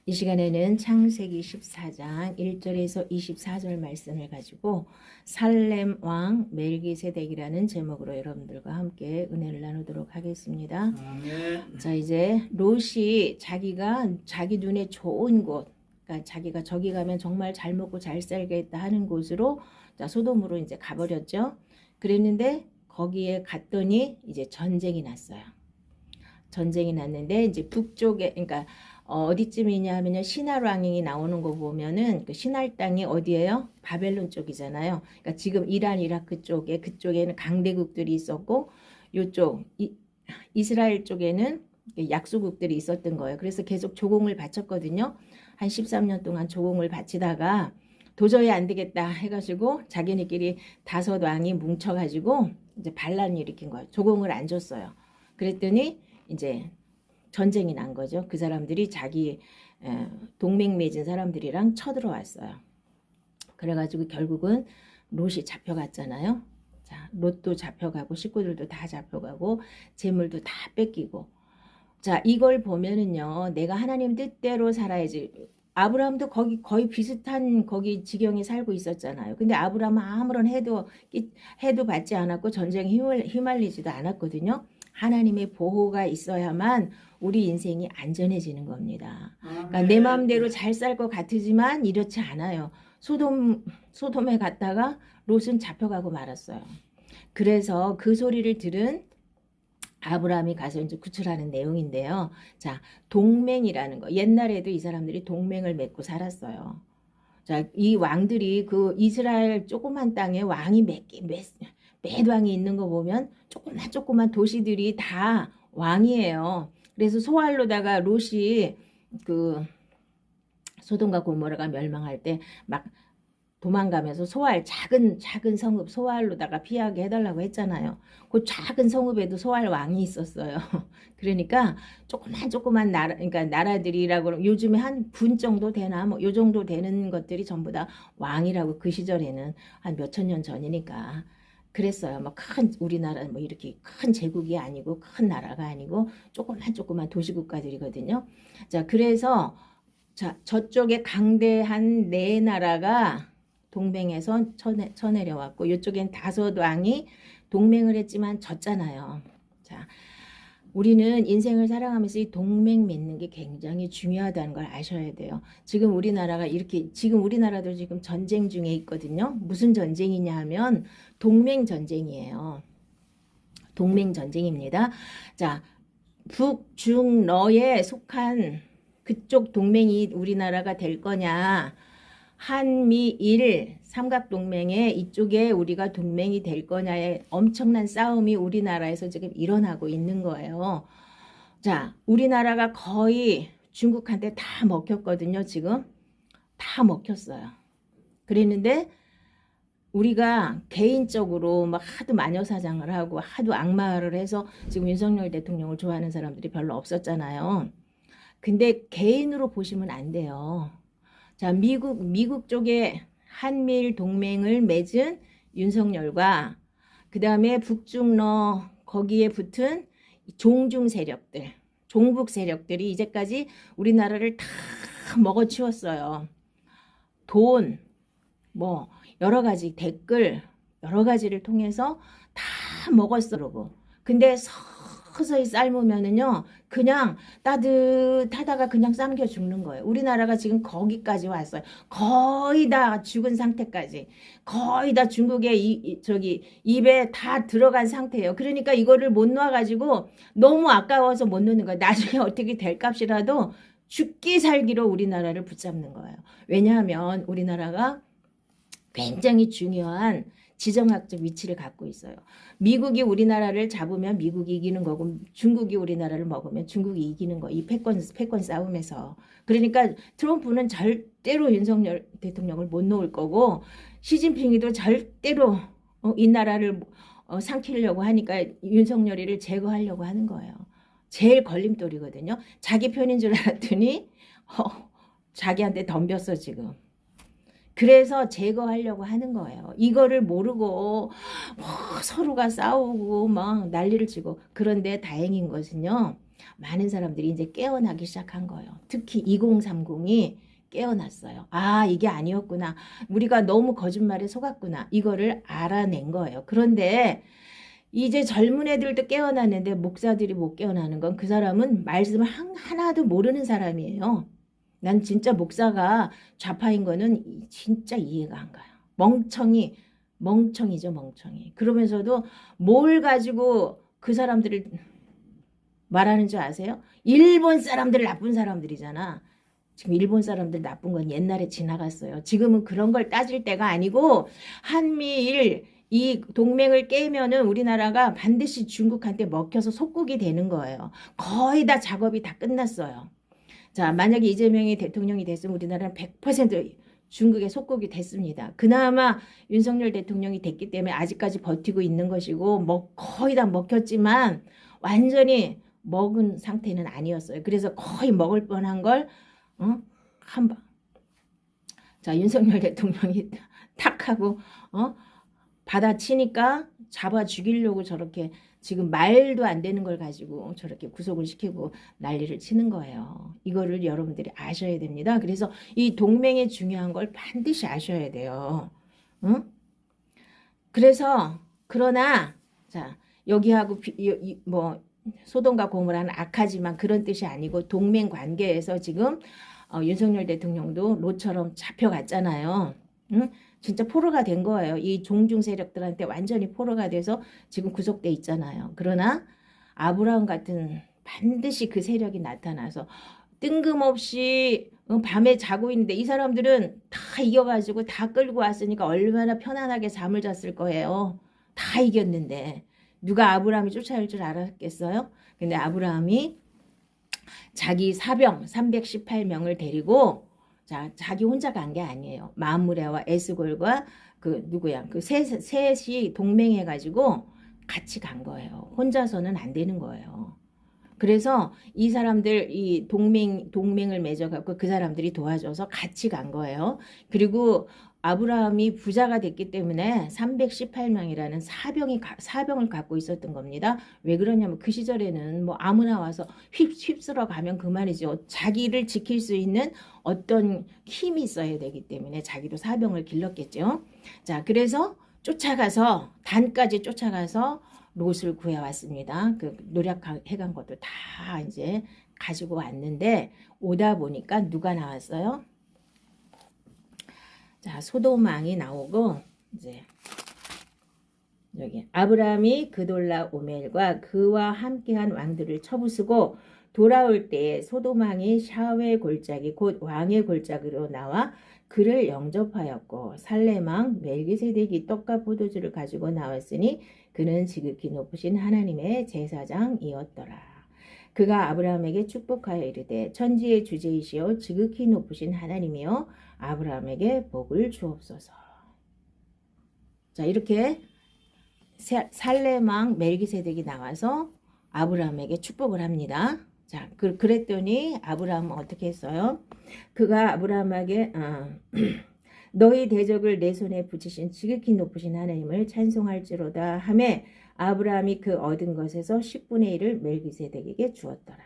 이 시간에는 창세기 14장 1절에서 24절 말씀을 가지고 살렘 왕 멜기세덱이라는 제목으로 여러분들과 함께 은혜를 나누도록 하겠습니다. 아멘. 자, 이제 롯이 자기가 자기 눈에 좋은 곳, 그러니까 자기가 저기 가면 정말 잘 먹고 잘 살겠다 하는 곳으로, 자, 소돔으로 이제 가버렸죠. 그랬는데 거기에 갔더니 이제 전쟁이 났어요. 전쟁이 났는데 이제 북쪽에, 그러니까 어디쯤이냐 하면요, 시날 왕이 나오는 거 보면은 그 시날 땅이 어디예요? 바벨론 쪽이잖아요. 그러니까 지금 이란 이라크 쪽에, 그쪽에는 강대국들이 있었고 요쪽 이스라엘 쪽에는 약소국들이 있었던 거예요. 그래서 계속 조공을 바쳤거든요. 한 13년 동안 조공을 바치다가 도저히 안 되겠다 해가지고 자기네끼리 다섯 왕이 뭉쳐가지고 이제 반란을 일으킨 거예요. 조공을 안 줬어요. 그랬더니 이제 전쟁이 난 거죠. 그 사람들이 자기 동맹 맺은 사람들이랑 쳐들어왔어요. 그래가지고 결국은 롯이 잡혀갔잖아요. 자, 롯도 잡혀가고 식구들도 다 잡혀가고 재물도 다 뺏기고. 자, 이걸 보면은요, 내가 하나님 뜻대로 살아야지. 아브라함도 거의 비슷한 거기 지경에 살고 있었잖아요. 근데 아브라함은 아무런 해도 받지 않았고 전쟁에 휘말리지도 않았거든요. 하나님의 보호가 있어야만 우리 인생이 안전해지는 겁니다. 그러니까 내 마음대로 잘 살 것 같으지만 이렇지 않아요. 소돔에 갔다가 롯은 잡혀가고 말았어요. 그래서 그 소리를 들은 아브라함이 가서 이제 구출하는 내용인데요. 자, 동맹이라는 거. 옛날에도 이 사람들이 동맹을 맺고 살았어요. 자, 이 왕들이 그 이스라엘 조그만 땅에 왕이 몇 왕이 있는 거 보면 조그만 도시들이 다 왕이에요. 그래서 소알로다가 롯이 그 소돔과 고모라가 멸망할 때 막 도망가면서 작은 성읍 소알로다가 피하게 해달라고 했잖아요. 그 작은 성읍에도 소알 왕이 있었어요. 그러니까 조그만 나라, 그러니까 나라들이라고 요즘에 한 분 정도 되나 뭐 요 정도 되는 것들이 전부 다 왕이라고, 그 시절에는 한 몇천 년 전이니까 그랬어요. 뭐 우리나라 뭐 이렇게 큰 제국이 아니고 큰 나라가 아니고 조그만 도시국가들이거든요. 자, 그래서 자, 저쪽에 강대한 네 나라가 동맹에서 쳐내려왔고 이쪽엔 다섯 왕이 동맹을 했지만 졌잖아요. 자, 우리는 인생을 살아가면서 이 동맹 맺는 게 굉장히 중요하다는 걸 아셔야 돼요. 지금 우리나라도 지금 전쟁 중에 있거든요. 무슨 전쟁이냐 하면 동맹 전쟁이에요. 동맹 전쟁입니다. 자, 북중러에 속한 그쪽 동맹이 우리나라가 될 거냐, 한미일 삼각동맹에 이쪽에 우리가 동맹이 될 거냐의 엄청난 싸움이 우리나라에서 지금 일어나고 있는 거예요. 자, 우리나라가 거의 중국한테 다 먹혔거든요. 지금 다 먹혔어요. 그랬는데 우리가 개인적으로 막 하도 마녀사장을 하고 하도 악마를 해서 지금 윤석열 대통령을 좋아하는 사람들이 별로 없었잖아요. 근데 개인으로 보시면 안 돼요. 자, 미국 쪽에 한미일 동맹을 맺은 윤석열과 그 다음에 북중러 거기에 붙은 종북 세력들이 이제까지 우리나라를 다 먹어치웠어요. 돈, 뭐 여러 가지 댓글, 여러 가지를 통해서 다 먹었어. 그러고. 근데 서서히 삶으면은요, 그냥 따뜻하다가 그냥 삶겨 죽는 거예요. 우리나라가 지금 거기까지 왔어요. 거의 다 죽은 상태까지. 거의 다 중국의 입에 다 들어간 상태예요. 그러니까 이거를 못 놔가지고 너무 아까워서 못 놓는 거예요. 나중에 어떻게 될 값이라도 죽기 살기로 우리나라를 붙잡는 거예요. 왜냐하면 우리나라가 굉장히 중요한 지정학적 위치를 갖고 있어요. 미국이 우리나라를 잡으면 미국이 이기는 거고 중국이 우리나라를 먹으면 중국이 이기는 거. 이 패권 싸움에서. 그러니까 트럼프는 절대로 윤석열 대통령을 못 놓을 거고 시진핑이도 절대로 이 나라를 삼키려고 하니까 윤석열이를 제거하려고 하는 거예요. 제일 걸림돌이거든요. 자기 편인 줄 알았더니 자기한테 덤볐어 지금. 그래서 제거하려고 하는 거예요. 이거를 모르고 서로가 싸우고 막 난리를 치고. 그런데 다행인 것은요, 많은 사람들이 이제 깨어나기 시작한 거예요. 특히 2030이 깨어났어요. 아, 이게 아니었구나. 우리가 너무 거짓말에 속았구나. 이거를 알아낸 거예요. 그런데 이제 젊은 애들도 깨어났는데 목사들이 못 깨어나는 건 그 사람은 말씀을 하나도 모르는 사람이에요. 난 진짜 목사가 좌파인 거는 진짜 이해가 안 가요. 멍청이죠, 멍청이. 그러면서도 뭘 가지고 그 사람들을 말하는 줄 아세요? 일본 사람들 나쁜 사람들이잖아. 지금 일본 사람들 나쁜 건 옛날에 지나갔어요. 지금은 그런 걸 따질 때가 아니고 한미일 이 동맹을 깨면은 우리나라가 반드시 중국한테 먹혀서 속국이 되는 거예요. 거의 다 작업이 다 끝났어요. 자, 만약에 이재명이 대통령이 됐으면 우리나라는 100% 중국의 속국이 됐습니다. 그나마 윤석열 대통령이 됐기 때문에 아직까지 버티고 있는 것이고 거의 다 먹혔지만 완전히 먹은 상태는 아니었어요. 그래서 거의 먹을 뻔한 걸 한방. 자, 윤석열 대통령이 탁 하고 받아치니까 잡아 죽이려고 저렇게 지금 말도 안 되는 걸 가지고 저렇게 구속을 시키고 난리를 치는 거예요. 이거를 여러분들이 아셔야 됩니다. 그래서 이 동맹이 중요한 걸 반드시 아셔야 돼요. 응? 그래서 그러나 자, 여기하고 뭐 소돔과 고모라는 악하지만 그런 뜻이 아니고 동맹 관계에서 지금 윤석열 대통령도 로처럼 잡혀갔잖아요. 응? 진짜 포로가 된 거예요. 이 종중 세력들한테 완전히 포로가 돼서 지금 구속돼 있잖아요. 그러나 아브라함 같은 반드시 그 세력이 나타나서 뜬금없이 밤에 자고 있는데 이 사람들은 다 이겨가지고 다 끌고 왔으니까 얼마나 편안하게 잠을 잤을 거예요. 다 이겼는데 누가 아브라함이 쫓아올 줄 알았겠어요? 근데 아브라함이 자기 사병 318명을 데리고 자, 자기 혼자 간 게 아니에요. 마므레와 에스골과 그 누구야? 그 셋이 동맹해가지고 같이 간 거예요. 혼자서는 안 되는 거예요. 그래서 이 사람들 이 동맹을 맺어갖고 그 사람들이 도와줘서 같이 간 거예요. 그리고 아브라함이 부자가 됐기 때문에 318명이라는 사병을 갖고 있었던 겁니다. 왜 그러냐면 그 시절에는 뭐 아무나 와서 휩쓸어 가면 그만이죠. 자기를 지킬 수 있는 어떤 힘이 있어야 되기 때문에 자기도 사병을 길렀겠죠. 자, 그래서 쫓아가서 단까지 쫓아가서 롯을 구해왔습니다. 그 노력해간 것도 다 이제 가지고 왔는데 오다 보니까 누가 나왔어요? 자, 소돔 왕이 나오고 이제 여기 아브라함이 그돌라 오멜과 그와 함께한 왕들을 쳐부수고 돌아올 때에 소돔 왕이 샤웨 골짜기 곧 왕의 골짜기로 나와 그를 영접하였고 살렘 왕 멜기세덱이 떡과 포도주를 가지고 나왔으니 그는 지극히 높으신 하나님의 제사장이었더라. 그가 아브라함에게 축복하여 이르되 천지의 주제이시오 지극히 높으신 하나님이여 아브라함에게 복을 주옵소서. 자, 이렇게 살렘 왕 멜기세덱이 나와서 아브라함에게 축복을 합니다. 자, 그랬더니 아브라함은 어떻게 했어요? 그가 아브라함에게 너희 대적을 내 손에 붙이신 지극히 높으신 하나님을 찬송할지로다 하매 아브라함이 그 얻은 것에서 10분의 1을 멜기세덱에게 주었더라.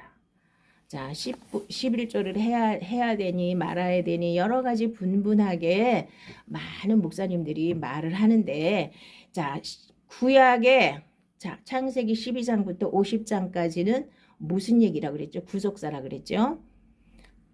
자, 11조를 해야 되니 말아야 되니 여러 가지 분분하게 많은 목사님들이 말을 하는데 자, 구약의 자, 창세기 12장부터 50장까지는 무슨 얘기라 그랬죠? 구속사라 그랬죠?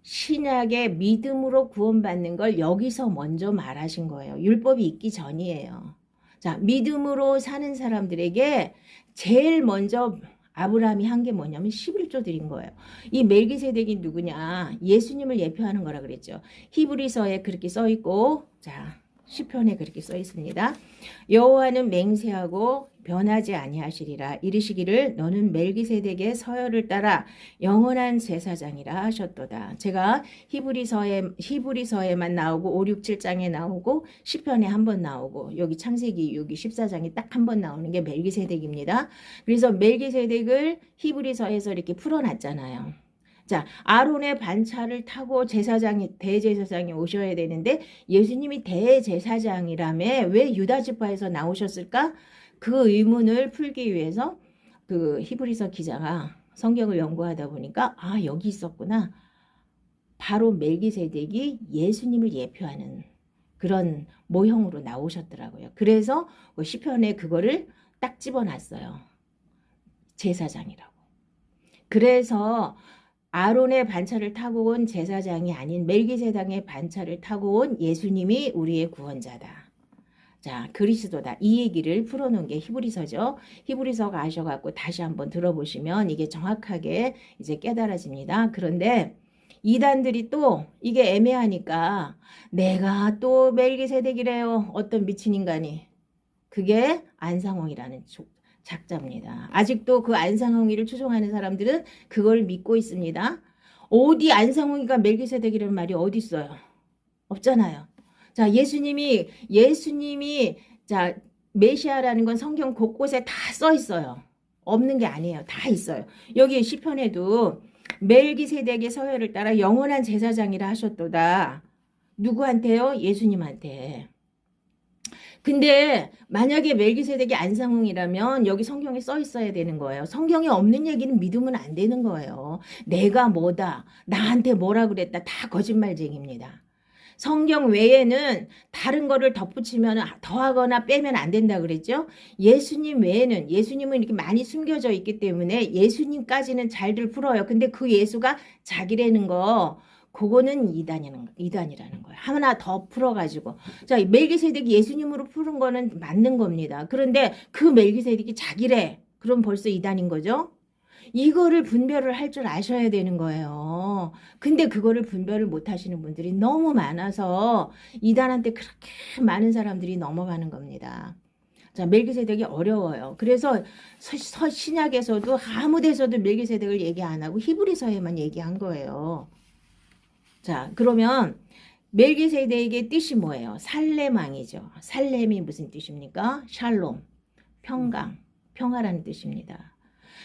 신약의 믿음으로 구원받는 걸 여기서 먼저 말하신 거예요. 율법이 있기 전이에요. 자, 믿음으로 사는 사람들에게 제일 먼저 아브라함이 한 게 뭐냐면 11조 드린 거예요. 이 멜기세덱이 누구냐? 예수님을 예표하는 거라 그랬죠. 히브리서에 그렇게 써 있고 자, 시편에 그렇게 써 있습니다. 여호와는 맹세하고 변하지 아니하시리라. 이르시기를 너는 멜기세덱의 서열을 따라 영원한 제사장이라 하셨도다. 제가 히브리서에만 나오고 5, 6, 7장에 나오고 시편에 한 번 나오고 여기 창세기 여기 14장에 딱 한 번 나오는 게 멜기세덱입니다. 그래서 멜기세덱을 히브리서에서 이렇게 풀어놨잖아요. 자, 아론의 반차를 타고 대제사장이 오셔야 되는데 예수님이 대제사장이라며 왜 유다 지파에서 나오셨을까? 그 의문을 풀기 위해서 그 히브리서 기자가 성경을 연구하다 보니까 아, 여기 있었구나. 바로 멜기세덱이 예수님을 예표하는 그런 모형으로 나오셨더라고요. 그래서 시편에 그거를 딱 집어놨어요. 제사장이라고. 그래서 아론의 반차를 타고 온 제사장이 아닌 멜기세덱의 반차를 타고 온 예수님이 우리의 구원자다. 자, 그리스도다. 이 얘기를 풀어놓은 게 히브리서죠. 히브리서가 아셔갖고 다시 한번 들어보시면 이게 정확하게 이제 깨달아집니다. 그런데 이단들이 또 이게 애매하니까 내가 또 멜기세덱이래요. 어떤 미친 인간이. 그게 안상홍이라는 작자입니다. 아직도 그 안상홍이를 추종하는 사람들은 그걸 믿고 있습니다. 어디 안상홍이가 멜기세덱이라는 말이 어디 있어요? 없잖아요. 자, 예수님이 자, 메시아라는 건 성경 곳곳에 다 써 있어요. 없는 게 아니에요. 다 있어요. 여기 시편에도 멜기세덱의 서열을 따라 영원한 제사장이라 하셨도다. 누구한테요? 예수님한테. 근데 만약에 멜기세덱이 안상홍이라면 여기 성경에 써 있어야 되는 거예요. 성경에 없는 얘기는 믿으면 안 되는 거예요. 내가 뭐다, 나한테 뭐라 그랬다, 다 거짓말쟁입니다. 성경 외에는 다른 거를 덧붙이면 더하거나 빼면 안 된다 그랬죠. 예수님 외에는, 예수님은 이렇게 많이 숨겨져 있기 때문에 예수님까지는 잘들 풀어요. 근데 그 예수가 자기라는 거, 그거는 이단이라는 거예요. 하나 더 풀어가지고. 자, 멜기세덱이 예수님으로 푸른 거는 맞는 겁니다. 그런데 그 멜기세덱이 자기래. 그럼 벌써 이단인 거죠. 이거를 분별을 할 줄 아셔야 되는 거예요. 근데 그거를 분별을 못 하시는 분들이 너무 많아서 이단한테 그렇게 많은 사람들이 넘어가는 겁니다. 자, 멜기세덱이 어려워요. 그래서 신약에서도 아무 데서도 멜기세덱을 얘기 안 하고 히브리서에만 얘기한 거예요. 자, 그러면 멜기세덱의 뜻이 뭐예요? 살렘왕이죠. 살렘이 무슨 뜻입니까? 샬롬, 평강, 평화라는 뜻입니다.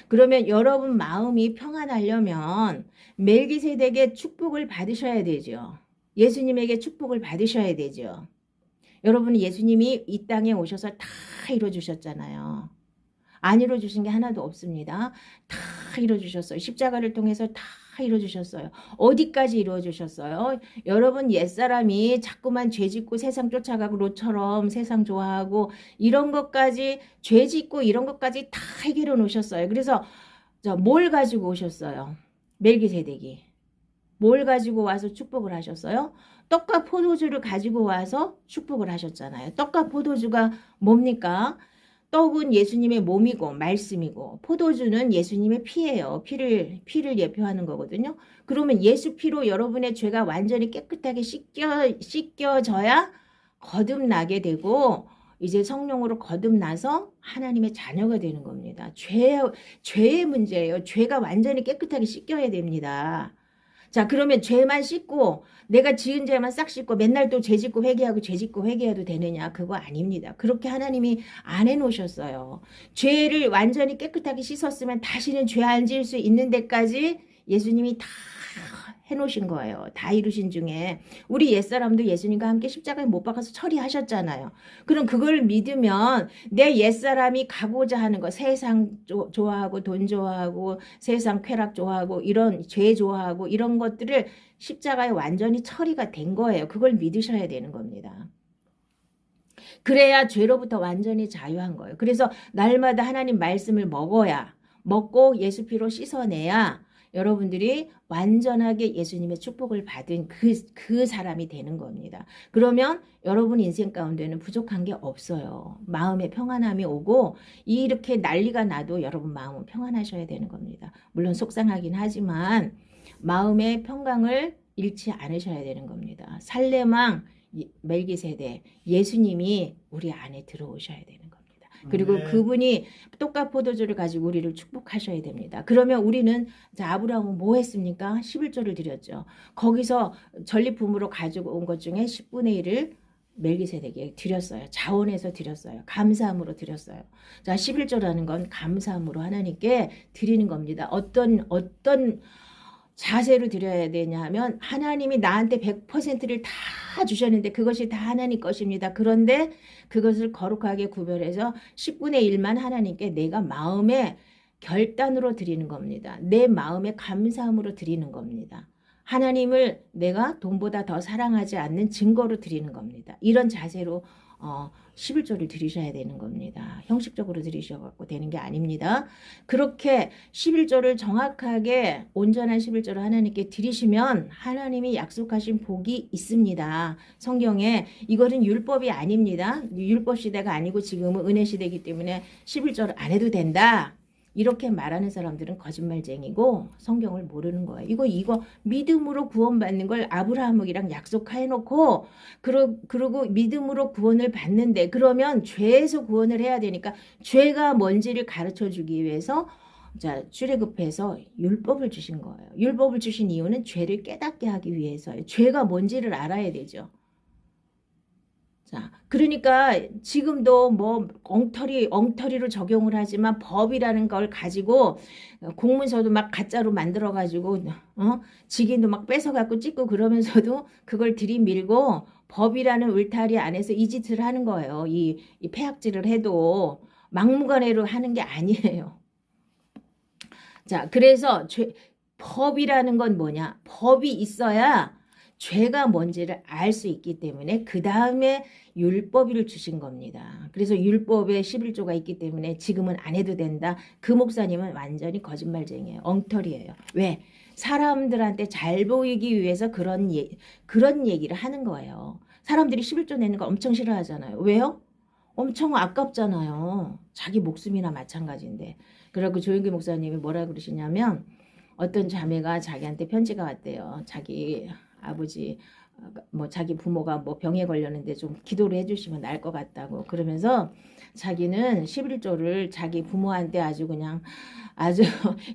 그러면 여러분 마음이 평안하려면 멜기세덱의 축복을 받으셔야 되죠. 예수님에게 축복을 받으셔야 되죠. 여러분, 예수님이 이 땅에 오셔서 다 이루어주셨잖아요. 안 이루어주신 게 하나도 없습니다. 다 이루어주셨어요. 십자가를 통해서 다 이루어주셨어요. 어디까지 이루어주셨어요? 여러분, 옛사람이 자꾸만 죄짓고 세상 쫓아가고 롯처럼 세상 좋아하고 이런 것까지 죄짓고 이런 것까지 다 해결해 놓으셨어요. 그래서 뭘 가지고 오셨어요? 멜기세덱이. 뭘 가지고 와서 축복을 하셨어요? 떡과 포도주를 가지고 와서 축복을 하셨잖아요. 떡과 포도주가 뭡니까? 떡은 예수님의 몸이고 말씀이고 포도주는 예수님의 피예요. 피를 예표하는 거거든요. 그러면 예수 피로 여러분의 죄가 완전히 깨끗하게 씻겨져야 거듭나게 되고 이제 성령으로 거듭나서 하나님의 자녀가 되는 겁니다. 죄의 문제예요. 죄가 완전히 깨끗하게 씻겨야 됩니다. 자, 그러면 죄만 씻고 내가 지은 죄만 싹 씻고 맨날 또 죄 짓고 회개하고 죄 짓고 회개해도 되느냐? 그거 아닙니다. 그렇게 하나님이 안 해놓으셨어요. 죄를 완전히 깨끗하게 씻었으면 다시는 죄 안 지을 수 있는 데까지 예수님이 다 해놓으신 거예요. 다 이루신 중에 우리 옛사람도 예수님과 함께 십자가에 못 박아서 처리하셨잖아요. 그럼 그걸 믿으면 내 옛사람이 가고자 하는 거, 세상 좋아하고 돈 좋아하고 세상 쾌락 좋아하고 이런 죄 좋아하고 이런 것들을 십자가에 완전히 처리가 된 거예요. 그걸 믿으셔야 되는 겁니다. 그래야 죄로부터 완전히 자유한 거예요. 그래서 날마다 하나님 말씀을 먹고 예수 피로 씻어내야 여러분들이 완전하게 예수님의 축복을 받은 그 사람이 되는 겁니다. 그러면 여러분 인생 가운데는 부족한 게 없어요. 마음에 평안함이 오고 이렇게 난리가 나도 여러분 마음은 평안하셔야 되는 겁니다. 물론 속상하긴 하지만 마음의 평강을 잃지 않으셔야 되는 겁니다. 살렘왕 멜기세덱 예수님이 우리 안에 들어오셔야 되는 겁니다. 그리고 그분이 떡과 포도주를 가지고 우리를 축복하셔야 됩니다. 그러면 우리는 아브라함은 뭐 했습니까? 11조를 드렸죠. 거기서 전리품으로 가지고 온 것 중에 10분의 1을 멜기세덱에게 드렸어요. 자원해서 드렸어요. 감사함으로 드렸어요. 자, 11조라는 건 감사함으로 하나님께 드리는 겁니다. 어떤 자세로 드려야 되냐 하면 하나님이 나한테 100%를 다 주셨는데 그것이 다 하나님 것입니다. 그런데 그것을 거룩하게 구별해서 10분의 1만 하나님께 내가 마음에 결단으로 드리는 겁니다. 내 마음의 감사함으로 드리는 겁니다. 하나님을 내가 돈보다 더 사랑하지 않는 증거로 드리는 겁니다. 이런 자세로 11조를 드리셔야 되는 겁니다. 형식적으로 드리셔갖고 되는 게 아닙니다. 그렇게 11조를 정확하게 온전한 11조를 하나님께 드리시면 하나님이 약속하신 복이 있습니다. 성경에 이거는 율법이 아닙니다. 율법 시대가 아니고 지금은 은혜 시대이기 때문에 11조를 안 해도 된다. 이렇게 말하는 사람들은 거짓말쟁이고 성경을 모르는 거예요. 이거 믿음으로 구원받는 걸 아브라함이랑 약속해놓고 그러고 믿음으로 구원을 받는데 그러면 죄에서 구원을 해야 되니까 죄가 뭔지를 가르쳐주기 위해서 자 출애굽해서 율법을 주신 거예요. 율법을 주신 이유는 죄를 깨닫게 하기 위해서요. 죄가 뭔지를 알아야 되죠. 자, 그러니까 지금도 뭐 엉터리로 적용을 하지만 법이라는 걸 가지고 공문서도 막 가짜로 만들어 가지고 직인도 막 뺏어 갖고 찍고 그러면서도 그걸 들이밀고 법이라는 울타리 안에서 이 짓을 하는 거예요. 이 폐악질을 해도 막무가내로 하는 게 아니에요. 자, 그래서 법이라는 건 뭐냐? 법이 있어야 죄가 뭔지를 알 수 있기 때문에 그 다음에 율법을 주신 겁니다. 그래서 율법에 11조가 있기 때문에 지금은 안 해도 된다. 그 목사님은 완전히 거짓말쟁이에요. 엉터리예요. 왜? 사람들한테 잘 보이기 위해서 그런 얘기를 하는 거예요. 사람들이 11조 내는 거 엄청 싫어하잖아요. 왜요? 엄청 아깝잖아요. 자기 목숨이나 마찬가지인데. 그리고 조영기 목사님이 뭐라 그러시냐면 어떤 자매가 자기한테 편지가 왔대요. 자기 아버지 뭐 자기 부모가 뭐 병에 걸렸는데 좀 기도를 해주시면 나을 것 같다고 그러면서 자기는 11조를 자기 부모한테 아주 그냥 아주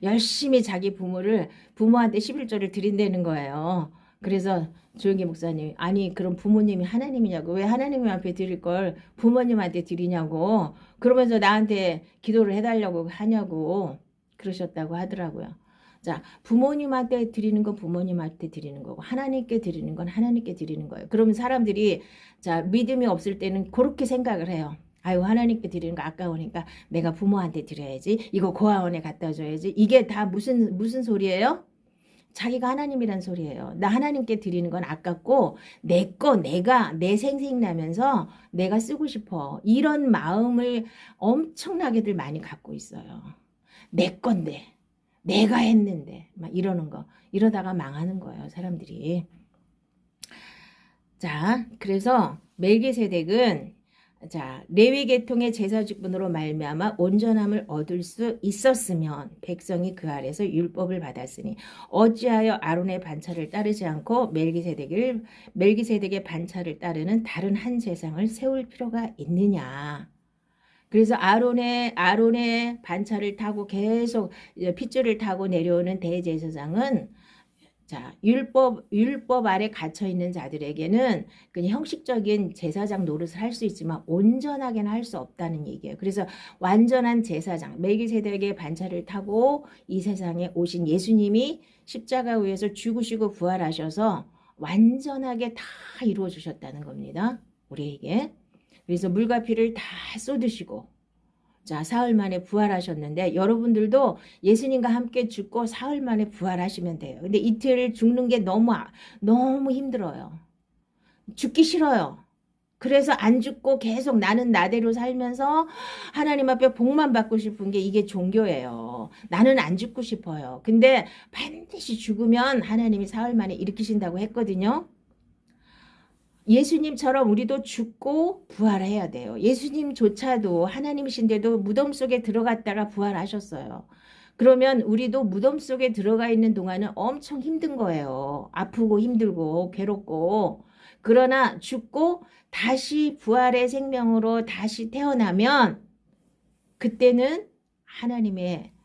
열심히 자기 부모한테 11조를 드린다는 거예요. 그래서 조영기 목사님 아니 그럼 부모님이 하나님이냐고 왜 하나님 앞에 드릴 걸 부모님한테 드리냐고 그러면서 나한테 기도를 해달라고 하냐고 그러셨다고 하더라고요. 자, 부모님한테 드리는 건 부모님한테 드리는 거고 하나님께 드리는 건 하나님께 드리는 거예요. 그러면 사람들이 자 믿음이 없을 때는 그렇게 생각을 해요. 아유 하나님께 드리는 거 아까우니까 내가 부모한테 드려야지. 이거 고아원에 갖다 줘야지. 이게 다 무슨 소리예요? 자기가 하나님이란 소리예요. 나 하나님께 드리는 건 아깝고 내가 내 생생나면서 내가 쓰고 싶어. 이런 마음을 엄청나게들 많이 갖고 있어요. 내 건데. 내가 했는데 막 이러는 거 이러다가 망하는 거예요 사람들이. 자 그래서 멜기세덱은 자 레위 계통의 제사 직분으로 말미암아 온전함을 얻을 수 있었으면 백성이 그 아래서 율법을 받았으니 어찌하여 아론의 반차를 따르지 않고 멜기세덱의 반차를 따르는 다른 한 제사장을 세울 필요가 있느냐. 그래서 아론의 반차를 타고 계속 핏줄을 타고 내려오는 대제사장은 자 율법 아래 갇혀 있는 자들에게는 그냥 형식적인 제사장 노릇을 할 수 있지만 온전하게는 할 수 없다는 얘기예요. 그래서 완전한 제사장 멜기세덱의 반차를 타고 이 세상에 오신 예수님이 십자가 위에서 죽으시고 부활하셔서 완전하게 다 이루어 주셨다는 겁니다. 우리에게. 그래서 물과 피를 다 쏟으시고 자 사흘 만에 부활하셨는데 여러분들도 예수님과 함께 죽고 사흘 만에 부활하시면 돼요. 근데 이틀 죽는 게 너무 힘들어요. 죽기 싫어요. 그래서 안 죽고 계속 나는 나대로 살면서 하나님 앞에 복만 받고 싶은 게 이게 종교예요. 나는 안 죽고 싶어요. 근데 반드시 죽으면 하나님이 사흘 만에 일으키신다고 했거든요. 예수님처럼 우리도 죽고 부활해야 돼요. 예수님조차도 하나님이신데도 무덤 속에 들어갔다가 부활하셨어요. 그러면 우리도 무덤 속에 들어가 있는 동안은 엄청 힘든 거예요. 아프고 힘들고 괴롭고. 그러나 죽고 다시 부활의 생명으로 다시 태어나면 그때는 하나님의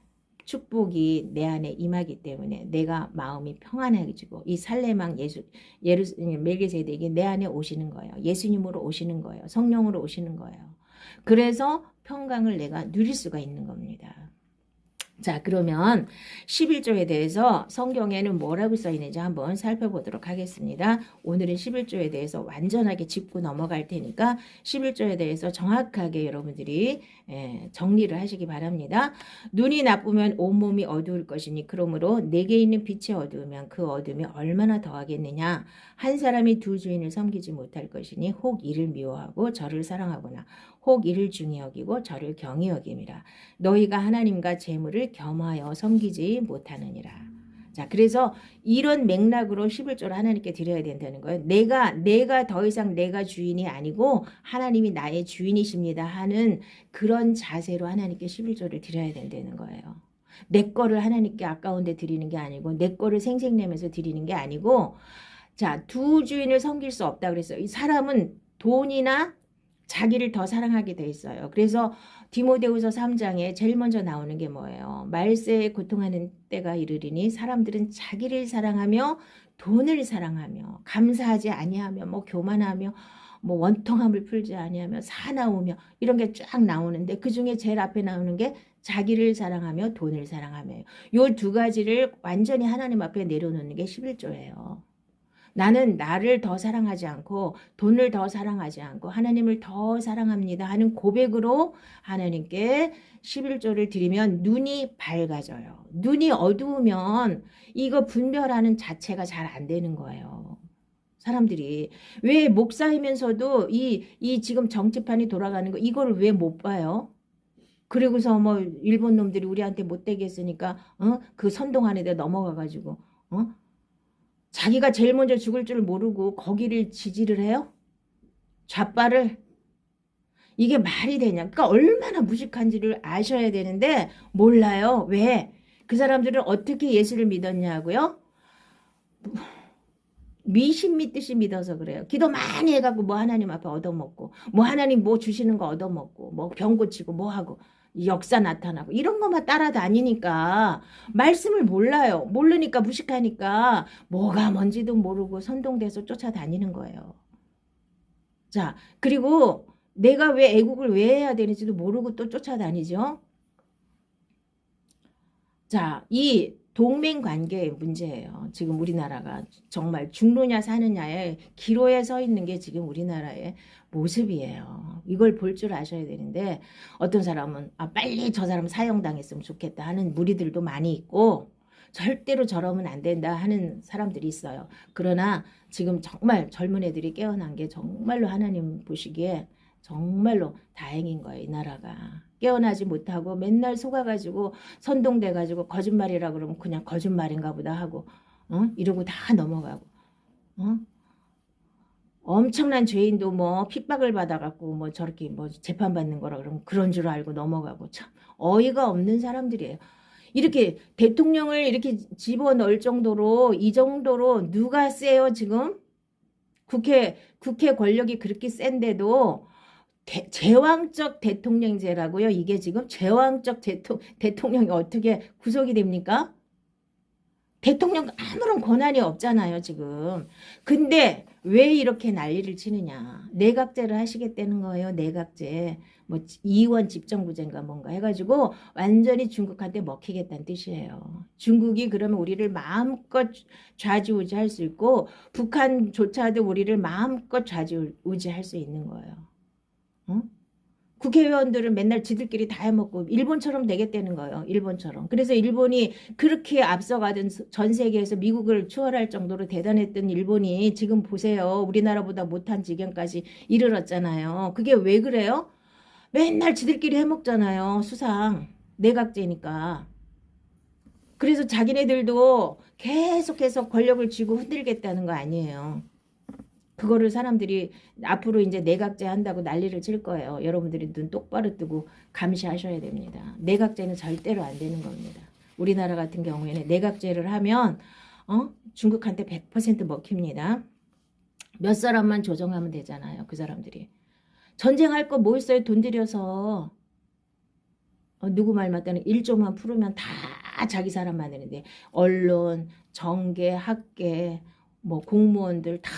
축복이 내 안에 임하기 때문에 내가 마음이 평안해지고 이 살레망 멜기세덱이 내 안에 오시는 거예요. 예수님으로 오시는 거예요. 성령으로 오시는 거예요. 그래서 평강을 내가 누릴 수가 있는 겁니다. 자, 그러면 11조에 대해서 성경에는 뭐라고 써 있는지 한번 살펴보도록 하겠습니다. 오늘은 11조에 대해서 완전하게 짚고 넘어갈 테니까 11조에 대해서 정확하게 여러분들이 정리를 하시기 바랍니다. 눈이 나쁘면 온몸이 어두울 것이니 그러므로 내게 있는 빛이 어두우면 그 어둠이 얼마나 더하겠느냐. 한 사람이 두 주인을 섬기지 못할 것이니 혹 이를 미워하고 저를 사랑하거나 혹 이를 중히 여기고 저를 경히 여김이라. 너희가 하나님과 재물을 겸하여 섬기지 못하느니라. 자, 그래서 이런 맥락으로 11조를 하나님께 드려야 된다는 거예요. 내가 더 이상 내가 주인이 아니고 하나님이 나의 주인이십니다 하는 그런 자세로 하나님께 11조를 드려야 된다는 거예요. 내 거를 하나님께 아까운데 드리는 게 아니고 내 거를 생색내면서 드리는 게 아니고, 자, 두 주인을 섬길 수 없다 그랬어요. 이 사람은 돈이나 자기를 더 사랑하게 돼 있어요. 그래서 디모데후서 3장에 제일 먼저 나오는 게 뭐예요? 말세에 고통하는 때가 이르리니 사람들은 자기를 사랑하며 돈을 사랑하며 감사하지 아니하며 뭐 교만하며 뭐 원통함을 풀지 아니하며 사나우며 이런 게 쫙 나오는데 그중에 제일 앞에 나오는 게 자기를 사랑하며 돈을 사랑하며, 요 두 가지를 완전히 하나님 앞에 내려놓는 게 11조예요. 나는 나를 더 사랑하지 않고 돈을 더 사랑하지 않고 하나님을 더 사랑합니다 하는 고백으로 하나님께 11조를 드리면 눈이 밝아져요. 눈이 어두우면 이거 분별하는 자체가 잘 안 되는 거예요. 사람들이 왜 목사이면서도 이 지금 정치판이 돌아가는 거 이거를 왜 못 봐요? 그리고서 뭐 일본 놈들이 우리한테 못되게 했으니까 그 선동 안에 넘어가가지고 자기가 제일 먼저 죽을 줄 모르고 거기를 지지를 해요? 좌빨을? 이게 말이 되냐? 그러니까 얼마나 무식한지를 아셔야 되는데 몰라요. 왜? 그 사람들은 어떻게 예수를 믿었냐고요? 미신 믿듯이 믿어서 그래요. 기도 많이 해갖고 뭐 하나님 앞에 얻어먹고 뭐 하나님 뭐 주시는 거 얻어먹고 뭐 병 고치고 뭐 하고 역사 나타나고 이런 것만 따라다니니까 말씀을 몰라요. 모르니까 무식하니까 뭐가 뭔지도 모르고 선동돼서 쫓아다니는 거예요. 자, 그리고 내가 왜 애국을 왜 해야 되는지도 모르고 또 쫓아다니죠. 자, 이 동맹 관계의 문제예요. 지금 우리나라가 정말 죽느냐 사느냐의 기로에 서 있는 게 지금 우리나라의 모습이에요. 이걸 볼 줄 아셔야 되는데 어떤 사람은 빨리 저 사람 사형당했으면 좋겠다 하는 무리들도 많이 있고 절대로 저러면 안 된다 하는 사람들이 있어요. 그러나 지금 정말 젊은 애들이 깨어난 게 정말로 하나님 보시기에 정말로 다행인 거예요. 이 나라가. 깨어나지 못하고 맨날 속아가지고 선동돼가지고 거짓말이라 그러면 그냥 거짓말인가 보다 하고 이러고 다 넘어가고 엄청난 죄인도 뭐 핍박을 받아갖고 뭐 저렇게 뭐 재판받는 거라 그러면 그런 줄 알고 넘어가고 참 어이가 없는 사람들이에요. 이렇게 대통령을 이렇게 집어넣을 정도로 이 정도로 누가 세요 지금? 국회 권력이 그렇게 센데도 제왕적 대통령제라고요. 이게 지금 제왕적 대통령이 어떻게 구속이 됩니까? 대통령 아무런 권한이 없잖아요, 지금. 근데 왜 이렇게 난리를 치느냐. 내각제를 하시겠다는 거예요, 내각제. 뭐 이원 집정부제인가 뭔가 해가지고 완전히 중국한테 먹히겠다는 뜻이에요. 중국이 그러면 우리를 마음껏 좌지우지할 수 있고 북한조차도 우리를 마음껏 좌지우지할 수 있는 거예요. 응? 국회의원들은 맨날 지들끼리 다 해먹고 일본처럼 되겠다는 거예요. 일본처럼. 그래서 일본이 그렇게 앞서가던 전 세계에서 미국을 추월할 정도로 대단했던 일본이 지금 보세요. 우리나라보다 못한 지경까지 이르렀잖아요. 그게 왜 그래요? 맨날 지들끼리 해먹잖아요. 수상. 내각제니까. 그래서 자기네들도 계속해서 권력을 쥐고 흔들겠다는 거 아니에요. 그거를 사람들이 앞으로 이제 내각제 한다고 난리를 칠 거예요. 여러분들이 눈 똑바로 뜨고 감시하셔야 됩니다. 내각제는 절대로 안 되는 겁니다. 우리나라 같은 경우에는 내각제를 하면 중국한테 100% 먹힙니다. 몇 사람만 조정하면 되잖아요. 그 사람들이. 전쟁할 거 뭐 있어요? 돈 들여서. 누구 말 맞다는 1조만 풀으면 다 자기 사람 만드는데 언론, 정계, 학계, 뭐 공무원들 다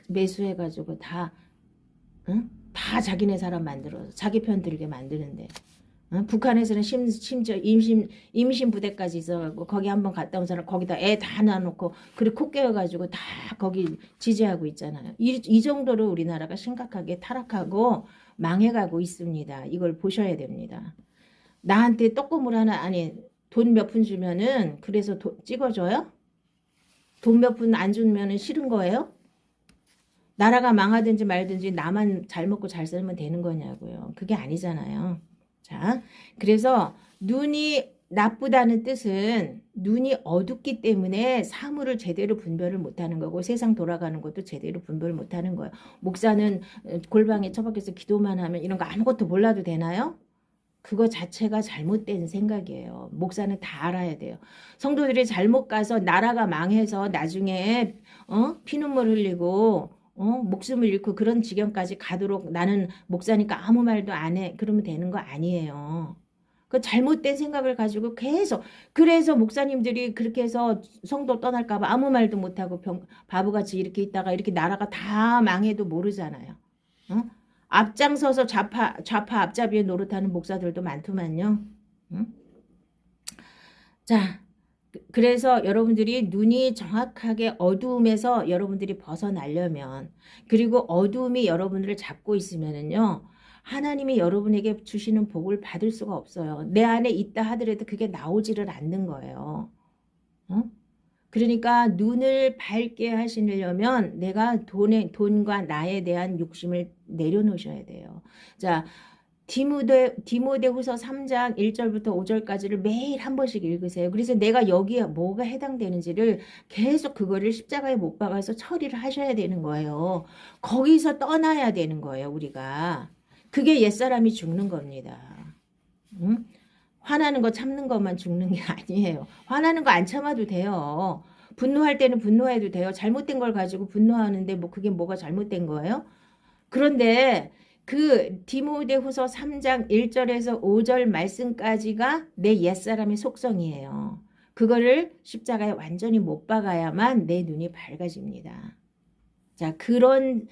매수해가지고 다 자기네 사람 만들어서 자기 편 들게 만드는데 북한에서는 심지어 임신 부대까지 있어가지고 거기 한번 갔다 온 사람 거기다 애 다 놔놓고 그리고 코 깨어가지고 다 거기 지지하고 있잖아요. 이 정도로 우리나라가 심각하게 타락하고 망해가고 있습니다. 이걸 보셔야 됩니다. 나한테 떡고물 하나 아니 돈 몇 푼 주면은 그래서 찍어줘요? 돈 몇 푼 안 주면은 싫은 거예요? 나라가 망하든지 말든지 나만 잘 먹고 잘 살면 되는 거냐고요. 그게 아니잖아요. 자, 그래서 눈이 나쁘다는 뜻은 눈이 어둡기 때문에 사물을 제대로 분별을 못하는 거고 세상 돌아가는 것도 제대로 분별을 못하는 거예요. 목사는 골방에 처박혀서 기도만 하면 이런 거 아무것도 몰라도 되나요? 그거 자체가 잘못된 생각이에요. 목사는 다 알아야 돼요. 성도들이 잘못 가서 나라가 망해서 나중에 피눈물 흘리고 목숨을 잃고 그런 지경까지 가도록 나는 목사니까 아무 말도 안 해. 그러면 되는 거 아니에요. 그 잘못된 생각을 가지고 계속 그래서 목사님들이 그렇게 해서 성도 떠날까 봐 아무 말도 못하고 바보같이 이렇게 있다가 이렇게 나라가 다 망해도 모르잖아요. 앞장서서 좌파 앞잡이에 노릇하는 목사들도 많더만요. 자, 그래서 여러분들이 눈이 정확하게 어두움에서 여러분들이 벗어나려면 그리고 어두움이 여러분들을 잡고 있으면은요. 하나님이 여러분에게 주시는 복을 받을 수가 없어요. 내 안에 있다 하더라도 그게 나오지를 않는 거예요. 그러니까 눈을 밝게 하시려면 내가 돈과 나에 대한 욕심을 내려놓으셔야 돼요. 자, 디모데후서 3장 1절부터 5절까지를 매일 한 번씩 읽으세요. 그래서 내가 여기에 뭐가 해당되는지를 계속 그거를 십자가에 못 박아서 처리를 하셔야 되는 거예요. 거기서 떠나야 되는 거예요, 우리가. 그게 옛사람이 죽는 겁니다. 응? 화나는 거 참는 것만 죽는 게 아니에요. 화나는 거 안 참아도 돼요. 분노할 때는 분노해도 돼요. 잘못된 걸 가지고 분노하는데 뭐 그게 뭐가 잘못된 거예요? 그런데 그 디모데후서 3장 1절에서 5절 말씀까지가 내 옛사람의 속성이에요. 그거를 십자가에 완전히 못 박아야만 내 눈이 밝아집니다. 자, 그런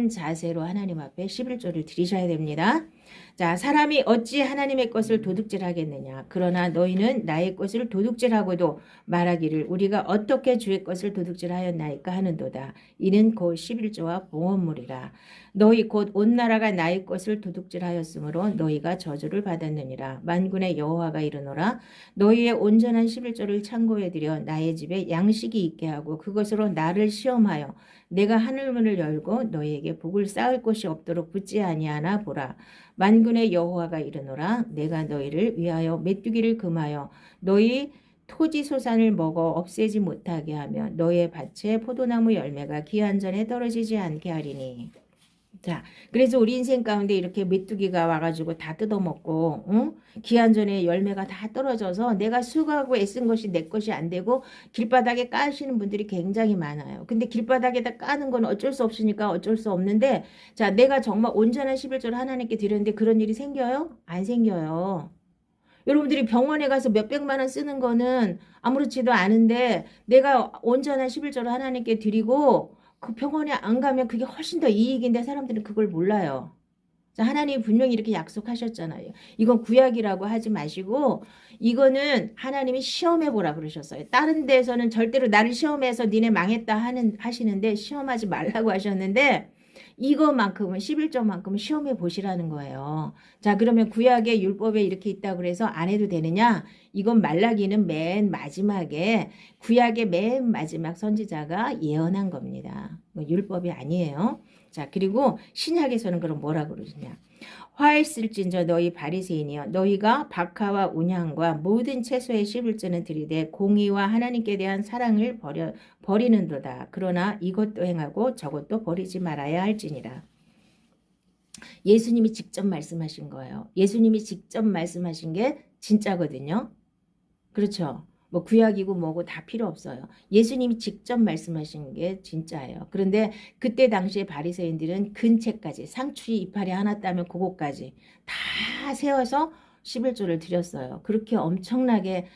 자세로 하나님 앞에 11조를 드리셔야 됩니다. 자, 사람이 어찌 하나님의 것을 도둑질하겠느냐. 그러나 너희는 나의 것을 도둑질하고도 말하기를 우리가 어떻게 주의 것을 도둑질하였나이까 하는도다. 이는 곧 11조와 봉헌물이라. 너희 곧 온 나라가 나의 것을 도둑질하였으므로 너희가 저주를 받았느니라. 만군의 여호와가 이르노라. 너희의 온전한 11조를 창고에 들여 나의 집에 양식이 있게 하고 그것으로 나를 시험하여 내가 하늘문을 열고 너희에게 복을 쌓을 곳이 없도록 붙지 아니하나 보라. 만군의 여호와가 이르노라. 내가 너희를 위하여 메뚜기를 금하여 너희 토지 소산을 먹어 없애지 못하게 하며 너희의 밭에 포도나무 열매가 기한 전에 떨어지지 않게 하리니. 자, 그래서 우리 인생 가운데 이렇게 메뚜기가 와가지고 다 뜯어먹고, 기한 전에 열매가 다 떨어져서 내가 수고하고 애쓴 것이 내 것이 안 되고 길바닥에 까시는 분들이 굉장히 많아요. 근데 길바닥에다 까는 건 어쩔 수 없으니까 어쩔 수 없는데, 자, 내가 정말 온전한 11조를 하나님께 드렸는데 그런 일이 생겨요? 안 생겨요. 여러분들이 병원에 가서 몇백만 원 쓰는 거는 아무렇지도 않은데 내가 온전한 11조를 하나님께 드리고 그 병원에 안 가면 그게 훨씬 더 이익인데 사람들은 그걸 몰라요. 자, 하나님이 분명히 이렇게 약속하셨잖아요. 이건 구약이라고 하지 마시고 이거는 하나님이 시험해보라 그러셨어요. 다른 데서는 절대로 나를 시험해서 니네 망했다 하시는데 시험하지 말라고 하셨는데 이거만큼은 11조만큼은 시험해 보시라는 거예요. 자, 그러면 구약의 율법에 이렇게 있다고 그래서 안 해도 되느냐? 이건 말라기는 맨 마지막에 구약의 맨 마지막 선지자가 예언한 겁니다. 뭐 율법이 아니에요. 자, 그리고 신약에서는 그럼 뭐라고 그러느냐? 화했을진저 너희 바리새인이여 너희가 박하와 운향과 모든 채소의 11조는 들이되 공의와 하나님께 대한 사랑을 버리는도다. 그러나 이것도 행하고 저것도 버리지 말아야 할지니라. 예수님이 직접 말씀하신 거예요. 예수님이 직접 말씀하신 게 진짜거든요. 그렇죠. 뭐 구약이고 뭐고 다 필요 없어요. 예수님이 직접 말씀하신 게 진짜예요. 그런데 그때 당시에 바리새인들은 근체까지 상추리 이파리 하나 따면 그거까지 다 세워서 11조를 드렸어요. 그렇게 엄청나게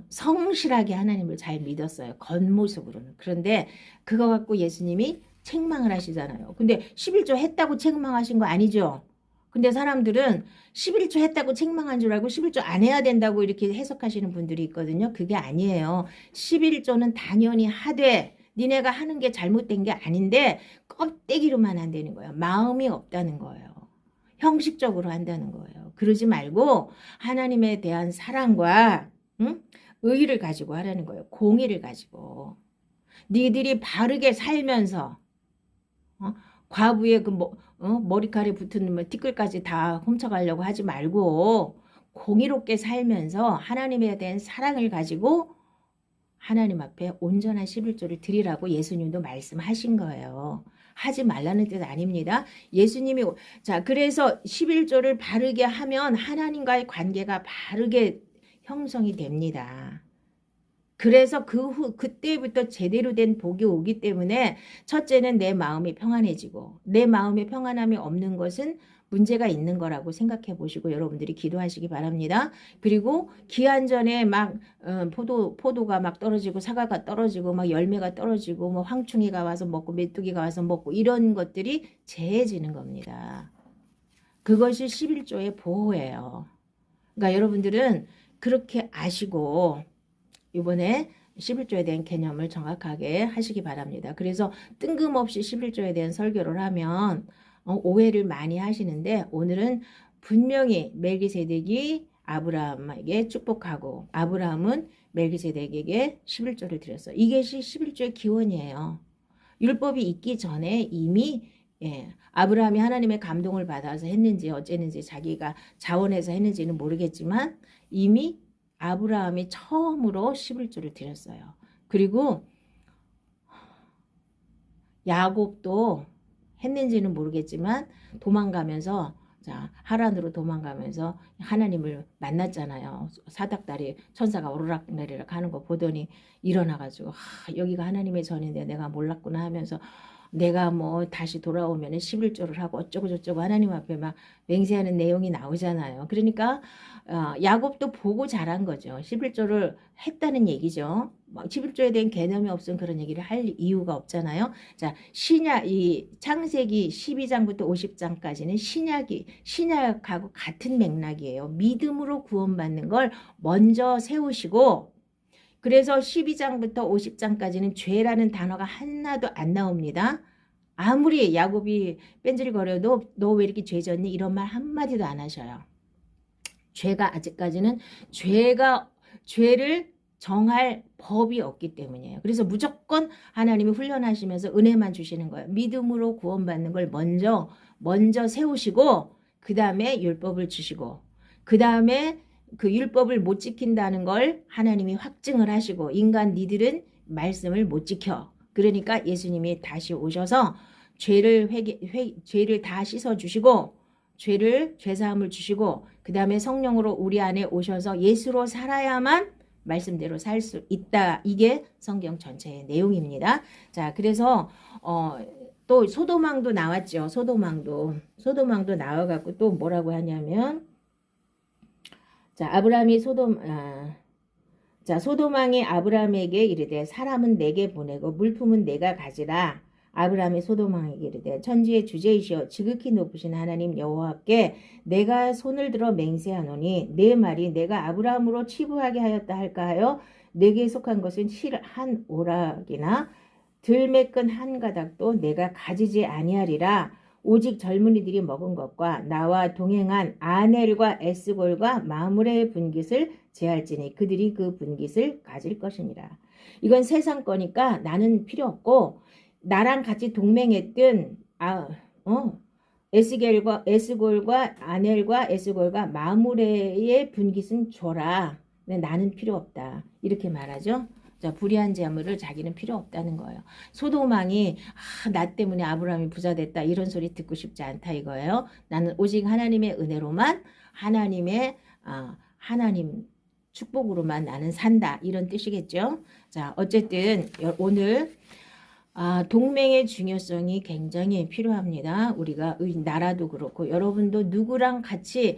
성실하게 하나님을 잘 믿었어요. 겉모습으로는. 그런데 그거 갖고 예수님이 책망을 하시잖아요. 근데 11조 했다고 책망하신 거 아니죠? 근데 사람들은 11조 했다고 책망한 줄 알고 11조 안 해야 된다고 이렇게 해석하시는 분들이 있거든요. 그게 아니에요. 11조는 당연히 하되 니네가 하는 게 잘못된 게 아닌데 껍데기로만 안 되는 거예요. 마음이 없다는 거예요. 형식적으로 한다는 거예요. 그러지 말고 하나님에 대한 사랑과 응? 의의를 가지고 하라는 거예요. 공의를 가지고. 니들이 바르게 살면서 과부의 그 머리카락에 붙은 뭐 티끌까지 다 훔쳐가려고 하지 말고 공의롭게 살면서 하나님에 대한 사랑을 가지고 하나님 앞에 온전한 11조를 드리라고 예수님도 말씀하신 거예요. 하지 말라는 뜻 아닙니다. 예수님이 자 그래서 11조를 바르게 하면 하나님과의 관계가 바르게 형성이 됩니다. 그래서 그때부터 제대로 된 복이 오기 때문에 첫째는 내 마음이 평안해지고 내 마음에 평안함이 없는 것은 문제가 있는 거라고 생각해 보시고 여러분들이 기도하시기 바랍니다. 그리고 기한 전에 막 포도가 막 떨어지고 사과가 떨어지고 막 열매가 떨어지고 뭐 황충이가 와서 먹고 메뚜기가 와서 먹고 이런 것들이 재해지는 겁니다. 그것이 11조의 보호예요. 그러니까 여러분들은 그렇게 아시고 이번에 11조에 대한 개념을 정확하게 하시기 바랍니다. 그래서 뜬금없이 11조에 대한 설교를 하면 오해를 많이 하시는데 오늘은 분명히 멜기세덱이 아브라함에게 축복하고 아브라함은 멜기세덱에게 11조를 드렸어요. 이것이 11조의 기원이에요. 율법이 있기 전에 이미 아브라함이 하나님의 감동을 받아서 했는지 어쨌는지 자기가 자원해서 했는지는 모르겠지만 이미 아브라함이 처음으로 11조를 드렸어요. 그리고 야곱도 했는지는 모르겠지만 도망가면서 하란으로 도망가면서 하나님을 만났잖아요. 사닥다리 천사가 오르락내리락 하는 거 보더니 일어나가지고 여기가 하나님의 전인데 내가 몰랐구나 하면서 내가 뭐 다시 돌아오면 11조를 하고 어쩌고 저쩌고 하나님 앞에 막 맹세하는 내용이 나오잖아요. 그러니까 야곱도 보고 자란 거죠. 11조를 했다는 얘기죠. 11조에 대한 개념이 없으면 그런 얘기를 할 이유가 없잖아요. 자, 이 창세기 12장부터 50장까지는 신약하고 같은 맥락이에요. 믿음으로 구원받는 걸 먼저 세우시고 그래서 12장부터 50장까지는 죄라는 단어가 하나도 안 나옵니다. 아무리 야곱이 뺀질거려도 너 왜 이렇게 죄졌니? 이런 말 한마디도 안 하셔요. 죄가 아직까지는 죄를 정할 법이 없기 때문이에요. 그래서 무조건 하나님이 훈련하시면서 은혜만 주시는 거예요. 믿음으로 구원받는 걸 먼저 세우시고 그 다음에 율법을 주시고 그 다음에 그 율법을 못 지킨다는 걸 하나님이 확증을 하시고 인간 니들은 말씀을 못 지켜. 그러니까 예수님이 다시 오셔서 죄를 다 씻어 주시고 죄사함을 주시고 그 다음에 성령으로 우리 안에 오셔서 예수로 살아야만 말씀대로 살 수 있다. 이게 성경 전체의 내용입니다. 자, 그래서 또 소도망도 나왔죠. 소도망도 나와갖고 또 뭐라고 하냐면 자, 소도망이 아브라함에게 이르되 사람은 내게 보내고 물품은 내가 가지라. 아브라함이 소도망에게 이르되 천지의 주제이시여 지극히 높으신 하나님 여호와께 내가 손을 들어 맹세하노니 내 말이 내가 아브라함으로 치부하게 하였다 할까 하여 내게 속한 것은 실 한 오락이나 들매끈 한 가닥도 내가 가지지 아니하리라. 오직 젊은이들이 먹은 것과 나와 동행한 아넬과 에스골과 마므레의 분깃을 제할지니 그들이 그 분깃을 가질 것이니라. 이건 세상 거니까 나는 필요 없고 나랑 같이 동맹했던 에스골과 아넬과 에스골과 마므레의 분깃은 줘라. 나는 필요 없다. 이렇게 말하죠. 자, 불의한 재물을 자기는 필요 없다는 거예요. 소도망이 나 때문에 아브라함이 부자 됐다 이런 소리 듣고 싶지 않다 이거예요. 나는 오직 하나님의 은혜로만 하나님 축복으로만 나는 산다 이런 뜻이겠죠. 자, 어쨌든 오늘 동맹의 중요성이 굉장히 필요합니다. 우리가 나라도 그렇고 여러분도 누구랑 같이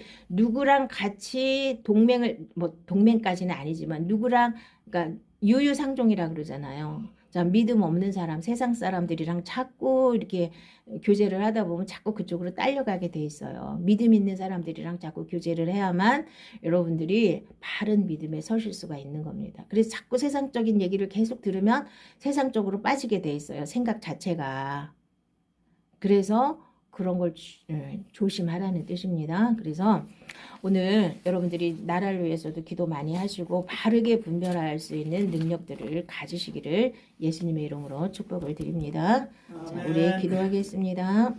동맹을 동맹까지는 아니지만 누구랑 그러니까 유유상종이라 그러잖아요. 자, 믿음 없는 사람, 세상 사람들이랑 자꾸 이렇게 교제를 하다 보면 자꾸 그쪽으로 딸려가게 돼 있어요. 믿음 있는 사람들이랑 자꾸 교제를 해야만 여러분들이 바른 믿음에 서실 수가 있는 겁니다. 그래서 자꾸 세상적인 얘기를 계속 들으면 세상적으로 빠지게 돼 있어요. 생각 자체가. 그래서 그런 걸 조심하라는 뜻입니다. 그래서 오늘 여러분들이 나라를 위해서도 기도 많이 하시고 바르게 분별할 수 있는 능력들을 가지시기를 예수님의 이름으로 축복을 드립니다. 자, 우리 기도하겠습니다.